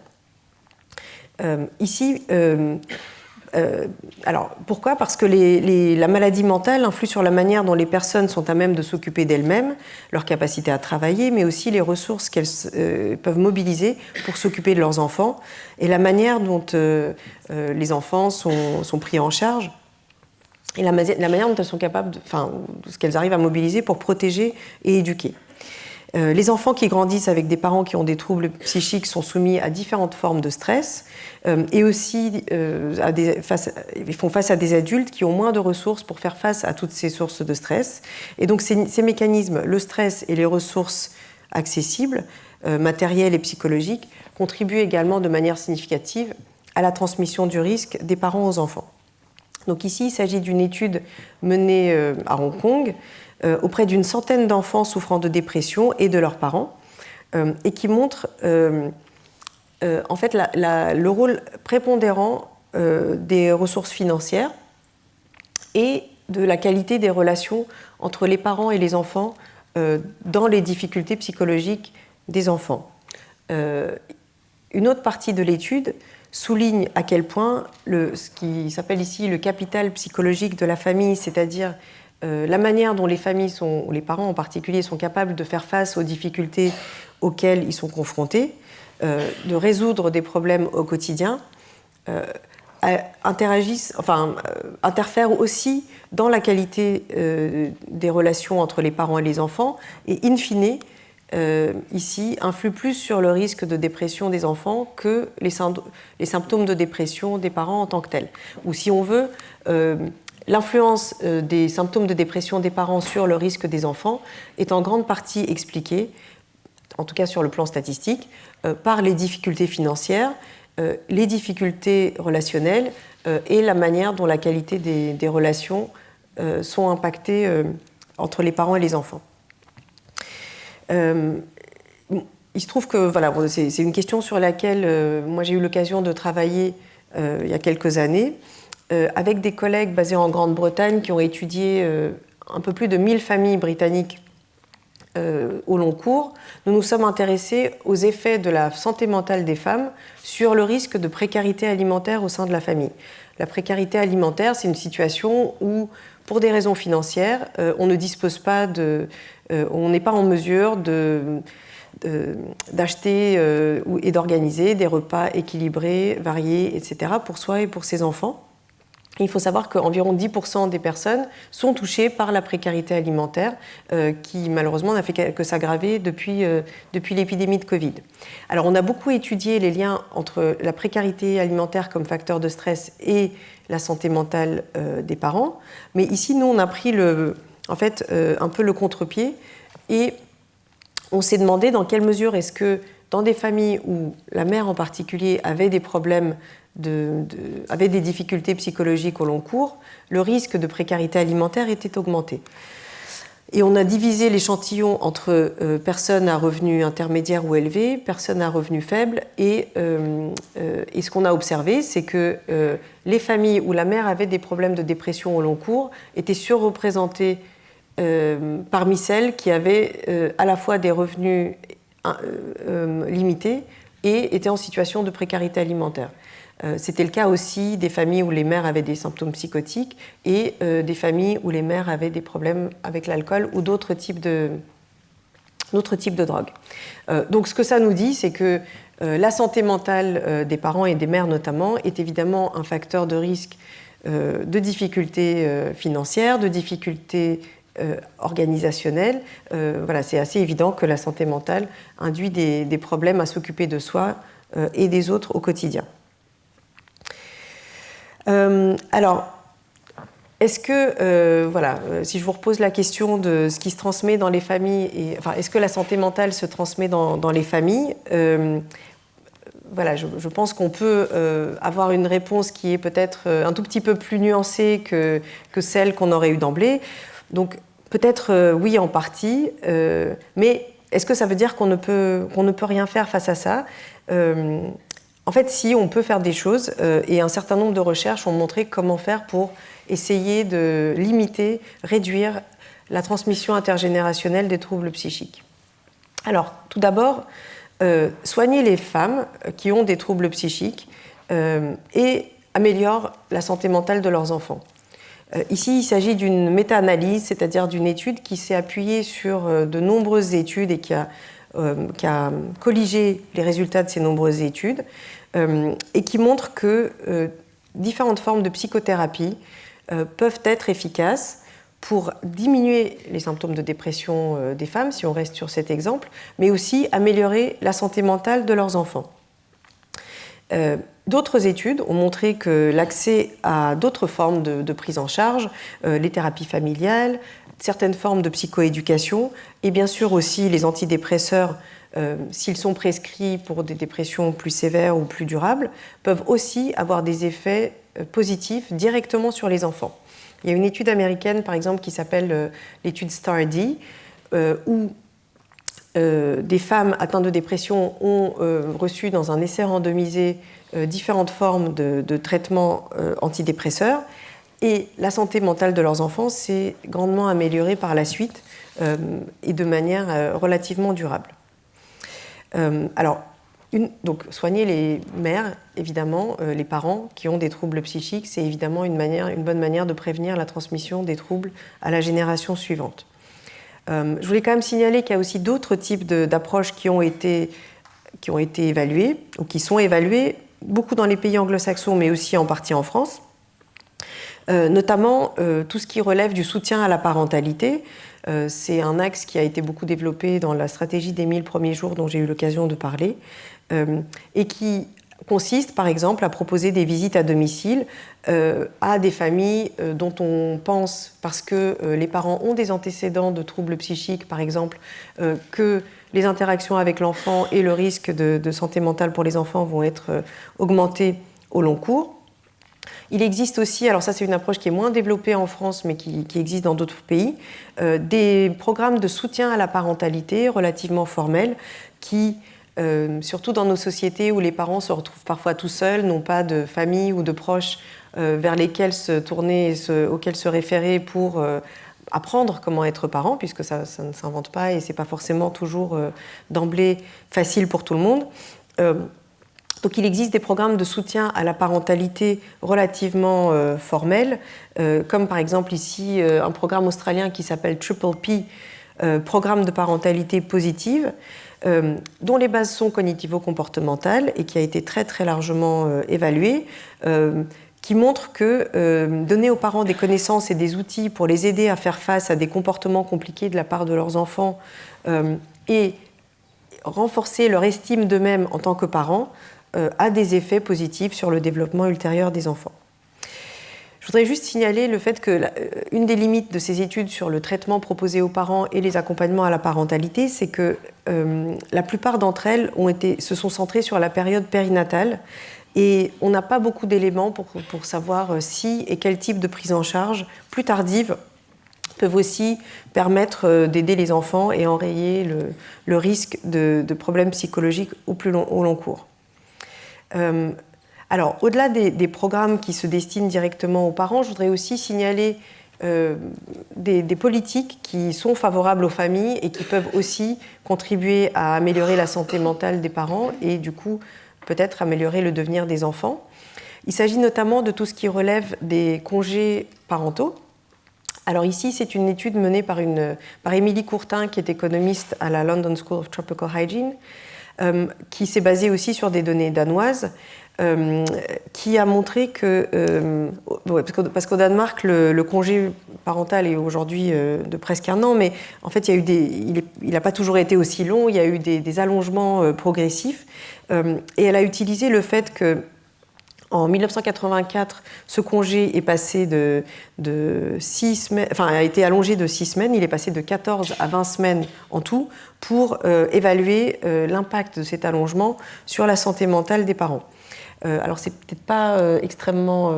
Ici, alors pourquoi ? Parce que la maladie mentale influe sur la manière dont les personnes sont à même de s'occuper d'elles-mêmes, leur capacité à travailler, mais aussi les ressources qu'elles peuvent mobiliser pour s'occuper de leurs enfants et la manière dont les enfants sont pris en charge et la manière dont elles sont capables, ce qu'elles arrivent à mobiliser pour protéger et éduquer. Les enfants qui grandissent avec des parents qui ont des troubles psychiques sont soumis à différentes formes de stress et aussi ils font face à des adultes qui ont moins de ressources pour faire face à toutes ces sources de stress. Et donc ces mécanismes, le stress et les ressources accessibles, matérielles et psychologiques, contribuent également de manière significative à la transmission du risque des parents aux enfants. Donc ici, il s'agit d'une étude menée à Hong Kong auprès d'une centaine d'enfants souffrant de dépression et de leurs parents, et qui montre en fait le rôle prépondérant des ressources financières et de la qualité des relations entre les parents et les enfants dans les difficultés psychologiques des enfants. Une autre partie de l'étude souligne à quel point ce qui s'appelle ici le capital psychologique de la famille, c'est-à-dire la manière dont les familles, les parents en particulier, sont capables de faire face aux difficultés auxquelles ils sont confrontés, de résoudre des problèmes au quotidien, interfèrent aussi dans la qualité des relations entre les parents et les enfants, et in fine, ici, influe plus sur le risque de dépression des enfants que les symptômes de dépression des parents en tant que tels. Ou si on veut, l'influence des symptômes de dépression des parents sur le risque des enfants est en grande partie expliquée, en tout cas sur le plan statistique, par les difficultés financières, les difficultés relationnelles et la manière dont la qualité des relations sont impactées entre les parents et les enfants. Il se trouve que voilà, c'est une question sur laquelle moi j'ai eu l'occasion de travailler il y a quelques années avec des collègues basés en Grande-Bretagne qui ont étudié un peu plus de 1000 familles britanniques au long cours. Nous nous sommes intéressés aux effets de la santé mentale des femmes sur le risque de précarité alimentaire au sein de la famille. La précarité alimentaire, c'est une situation où, pour des raisons financières, on ne dispose pas on n'est pas en mesure d'acheter et d'organiser des repas équilibrés, variés, etc. pour soi et pour ses enfants. Il faut savoir qu'environ 10% des personnes sont touchées par la précarité alimentaire qui malheureusement n'a fait que s'aggraver depuis l'épidémie de Covid. Alors on a beaucoup étudié les liens entre la précarité alimentaire comme facteur de stress et la santé mentale des parents, mais ici nous on a pris un peu le contre-pied et on s'est demandé dans quelle mesure est-ce que dans des familles où la mère en particulier avait des problèmes avait des difficultés psychologiques au long cours, le risque de précarité alimentaire était augmenté. Et on a divisé l'échantillon entre personnes à revenus intermédiaires ou élevés, personnes à revenus faibles, et ce qu'on a observé, c'est que les familles où la mère avait des problèmes de dépression au long cours étaient surreprésentées parmi celles qui avaient à la fois des revenus limités et étaient en situation de précarité alimentaire. C'était le cas aussi des familles où les mères avaient des symptômes psychotiques et des familles où les mères avaient des problèmes avec l'alcool ou d'autres types de drogues. Donc ce que ça nous dit, c'est que la santé mentale des parents et des mères notamment est évidemment un facteur de risque de difficultés financières, de difficultés organisationnelles. Voilà, c'est assez évident que la santé mentale induit des problèmes à s'occuper de soi et des autres au quotidien. Alors, est-ce que, si je vous repose la question de ce qui se transmet dans les familles, est-ce que la santé mentale se transmet dans les familles je pense qu'on peut avoir une réponse qui est peut-être un tout petit peu plus nuancée que celle qu'on aurait eue d'emblée. Donc, peut-être oui en partie, mais est-ce que ça veut dire qu'on ne peut rien faire face à ça ? En fait, si, on peut faire des choses, et un certain nombre de recherches ont montré comment faire pour essayer de limiter, réduire la transmission intergénérationnelle des troubles psychiques. Alors, tout d'abord, soigner les femmes qui ont des troubles psychiques et améliore la santé mentale de leurs enfants. Ici, il s'agit d'une méta-analyse, c'est-à-dire d'une étude qui s'est appuyée sur de nombreuses études et qui a colligé les résultats de ces nombreuses études et qui montre que différentes formes de psychothérapie peuvent être efficaces pour diminuer les symptômes de dépression des femmes, si on reste sur cet exemple, mais aussi améliorer la santé mentale de leurs enfants. D'autres études ont montré que l'accès à d'autres formes de prise en charge, les thérapies familiales, certaines formes de psychoéducation et bien sûr aussi les antidépresseurs, s'ils sont prescrits pour des dépressions plus sévères ou plus durables, peuvent aussi avoir des effets positifs directement sur les enfants. Il y a une étude américaine, par exemple, qui s'appelle l'étude STAR*D, où des femmes atteintes de dépression ont reçu dans un essai randomisé différentes formes de traitements antidépresseurs et la santé mentale de leurs enfants s'est grandement améliorée par la suite et de manière relativement durable. Donc, soigner les mères, évidemment, les parents qui ont des troubles psychiques, c'est évidemment une bonne manière de prévenir la transmission des troubles à la génération suivante. Je voulais quand même signaler qu'il y a aussi d'autres types d'approches qui ont été évaluées, ou qui sont évaluées, beaucoup dans les pays anglo-saxons, mais aussi en partie en France. notamment tout ce qui relève du soutien à la parentalité. C'est un axe qui a été beaucoup développé dans la stratégie des 1000 premiers jours dont j'ai eu l'occasion de parler, et qui consiste par exemple à proposer des visites à domicile à des familles dont on pense, parce que les parents ont des antécédents de troubles psychiques par exemple, que les interactions avec l'enfant et le risque de santé mentale pour les enfants vont être augmentés au long cours. Il existe aussi, alors ça c'est une approche qui est moins développée en France mais qui existe dans d'autres pays, des programmes de soutien à la parentalité relativement formels qui, surtout dans nos sociétés où les parents se retrouvent parfois tout seuls, n'ont pas de famille ou de proches vers lesquels se tourner, auxquels se référer pour apprendre comment être parent, puisque ça ne s'invente pas et ce n'est pas forcément toujours d'emblée facile pour tout le monde. Donc il existe des programmes de soutien à la parentalité relativement formels, comme par exemple ici un programme australien qui s'appelle Triple P, Programme de parentalité positive, dont les bases sont cognitivo-comportementales et qui a été très très largement évalué, qui montre que donner aux parents des connaissances et des outils pour les aider à faire face à des comportements compliqués de la part de leurs enfants et renforcer leur estime d'eux-mêmes en tant que parents a des effets positifs sur le développement ultérieur des enfants. Je voudrais juste signaler le fait que une des limites de ces études sur le traitement proposé aux parents et les accompagnements à la parentalité, c'est que la plupart d'entre elles se sont centrées sur la période périnatale et on n'a pas beaucoup d'éléments pour savoir si et quel type de prise en charge plus tardive peuvent aussi permettre d'aider les enfants et enrayer le risque de problèmes psychologiques au long cours. Alors, au-delà des programmes qui se destinent directement aux parents, je voudrais aussi signaler des politiques qui sont favorables aux familles et qui peuvent aussi contribuer à améliorer la santé mentale des parents et du coup peut-être améliorer le devenir des enfants. Il s'agit notamment de tout ce qui relève des congés parentaux. Alors ici, c'est une étude menée par Émilie Courtin, qui est économiste à la London School of Tropical Hygiene, qui s'est basée aussi sur des données danoises, qui a montré que, parce qu'au Danemark, le congé parental est aujourd'hui de presque 1 an, mais en fait, il n'a pas toujours été aussi long, il y a eu des allongements progressifs, et elle a utilisé le fait que en 1984, ce congé est passé de 6 semaines, enfin a été allongé de 6 semaines, il est passé de 14 à 20 semaines en tout pour évaluer l'impact de cet allongement sur la santé mentale des parents. Alors c'est peut-être pas extrêmement...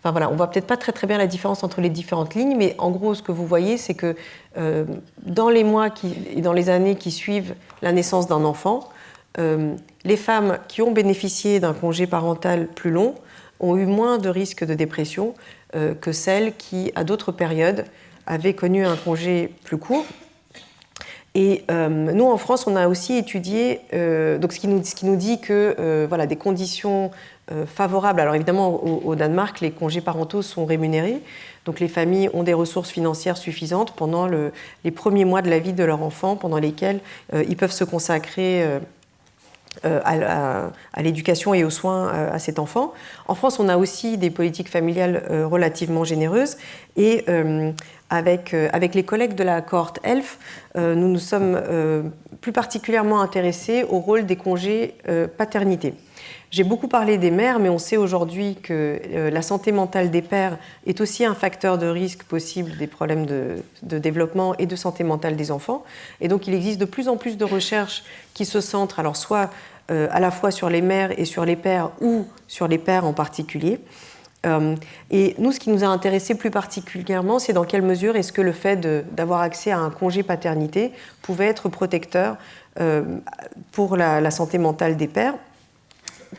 Enfin voilà, on voit peut-être pas très très bien la différence entre les différentes lignes, mais en gros ce que vous voyez c'est que dans les mois et dans les années qui suivent la naissance d'un enfant, les femmes qui ont bénéficié d'un congé parental plus long ont eu moins de risques de dépression que celles qui, à d'autres périodes, avaient connu un congé plus court. Et nous, en France, on a aussi étudié, donc ce qui nous dit que voilà, des conditions favorables. Alors évidemment, au Danemark, les congés parentaux sont rémunérés, donc les familles ont des ressources financières suffisantes pendant les premiers mois de la vie de leur enfant, pendant lesquels ils peuvent se consacrer à l'éducation et aux soins à cet enfant. En France, on a aussi des politiques familiales relativement généreuses et avec les collègues de la cohorte ELF, nous nous sommes plus particulièrement intéressés au rôle des congés paternité. J'ai beaucoup parlé des mères, mais on sait aujourd'hui que la santé mentale des pères est aussi un facteur de risque possible des problèmes de développement et de santé mentale des enfants. Et donc il existe de plus en plus de recherches qui se centrent, alors soit à la fois sur les mères et sur les pères, ou sur les pères en particulier. Et nous, ce qui nous a intéressé plus particulièrement, c'est dans quelle mesure est-ce que le fait d'avoir accès à un congé paternité pouvait être protecteur pour la santé mentale des pères.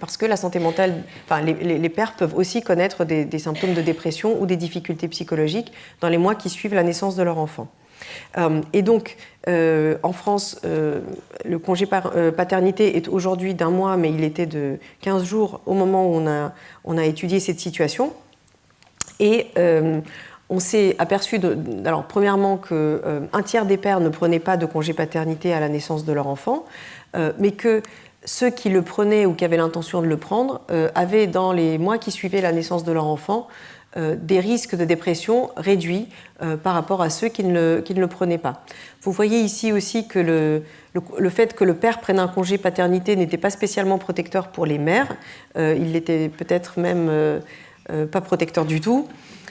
Parce que la santé mentale, enfin, les pères peuvent aussi connaître des symptômes de dépression ou des difficultés psychologiques dans les mois qui suivent la naissance de leur enfant. Et donc, en France, le congé paternité est aujourd'hui d'1 mois, mais il était de 15 jours au moment où on a étudié cette situation. Et on s'est aperçu, alors premièrement, qu'un tiers des pères ne prenaient pas de congé paternité à la naissance de leur enfant, mais que ceux qui le prenaient ou qui avaient l'intention de le prendre avaient, dans les mois qui suivaient la naissance de leur enfant, des risques de dépression réduits par rapport à ceux qui ne le prenaient pas. Vous voyez ici aussi que le fait que le père prenne un congé paternité n'était pas spécialement protecteur pour les mères. Il n'était peut-être même pas protecteur du tout.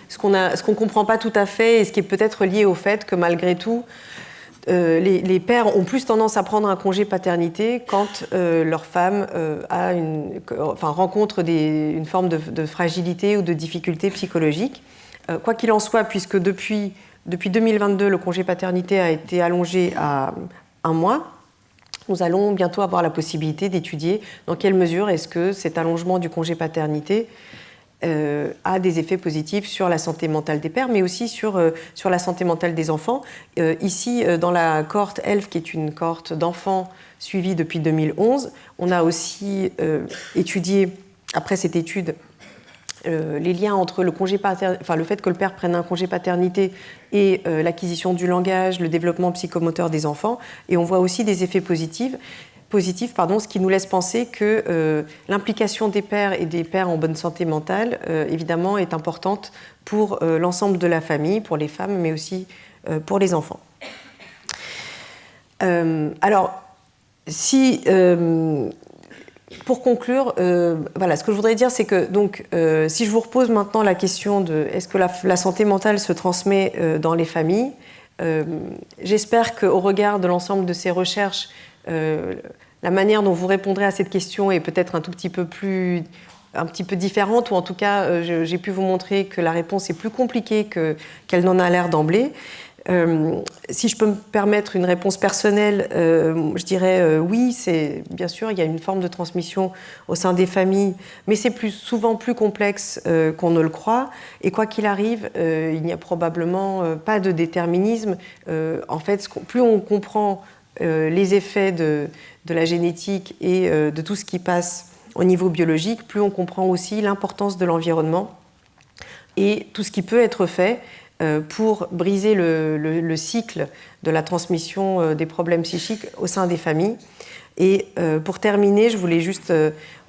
Ce qu'on ne comprend pas tout à fait et ce qui est peut-être lié au fait que malgré tout, les pères ont plus tendance à prendre un congé paternité quand leur femme rencontre une forme de fragilité ou de difficulté psychologique. Quoi qu'il en soit, puisque depuis 2022, le congé paternité a été allongé à 1 mois, nous allons bientôt avoir la possibilité d'étudier dans quelle mesure est-ce que cet allongement du congé paternité a des effets positifs sur la santé mentale des pères, mais aussi sur la santé mentale des enfants. Ici, dans la cohorte ELF, qui est une cohorte d'enfants suivis depuis 2011, on a aussi étudié, après cette étude, les liens entre le fait que le père prenne un congé paternité et l'acquisition du langage, le développement psychomoteur des enfants. Et on voit aussi des effets positifs, ce qui nous laisse penser que l'implication des pères et des pères en bonne santé mentale, évidemment, est importante pour l'ensemble de la famille, pour les femmes, mais aussi pour les enfants. Pour conclure, ce que je voudrais dire, c'est que si je vous repose maintenant la question de est-ce que la santé mentale se transmet dans les familles, j'espère qu'au regard de l'ensemble de ces recherches, la manière dont vous répondrez à cette question est peut-être un petit peu différente, ou en tout cas, j'ai pu vous montrer que la réponse est plus compliquée qu'elle n'en a l'air d'emblée. Si je peux me permettre une réponse personnelle, je dirais oui, bien sûr, il y a une forme de transmission au sein des familles, mais c'est souvent plus complexe qu'on ne le croit. Et quoi qu'il arrive, il n'y a probablement pas de déterminisme. En fait, plus on comprend les effets de la génétique et de tout ce qui passe au niveau biologique, plus on comprend aussi l'importance de l'environnement et tout ce qui peut être fait pour briser le cycle de la transmission des problèmes psychiques au sein des familles. Et pour terminer, je voulais juste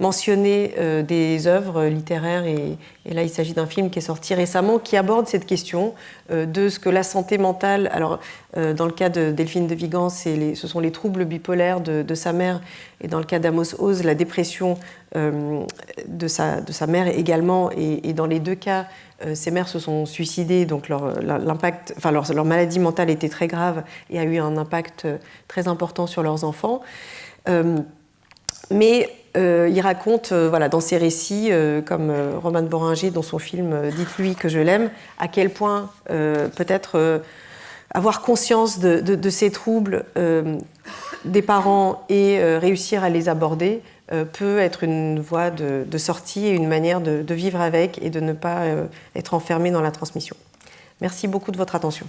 mentionner des œuvres littéraires, et là il s'agit d'un film qui est sorti récemment, qui aborde cette question de ce que la santé mentale, alors dans le cas de Delphine de Vigan, ce sont les troubles bipolaires de sa mère, et dans le cas d'Amos Oz, la dépression de sa mère également, et dans les deux cas, ces mères se sont suicidées, donc leur maladie mentale était très grave et a eu un impact très important sur leurs enfants. Mais il raconte dans ses récits, comme Romane Boringer dans son film « Dites-lui que je l'aime », à quel point peut-être avoir conscience de ces troubles des parents et réussir à les aborder peut être une voie de sortie et une manière de vivre avec et de ne pas être enfermé dans la transmission. Merci beaucoup de votre attention.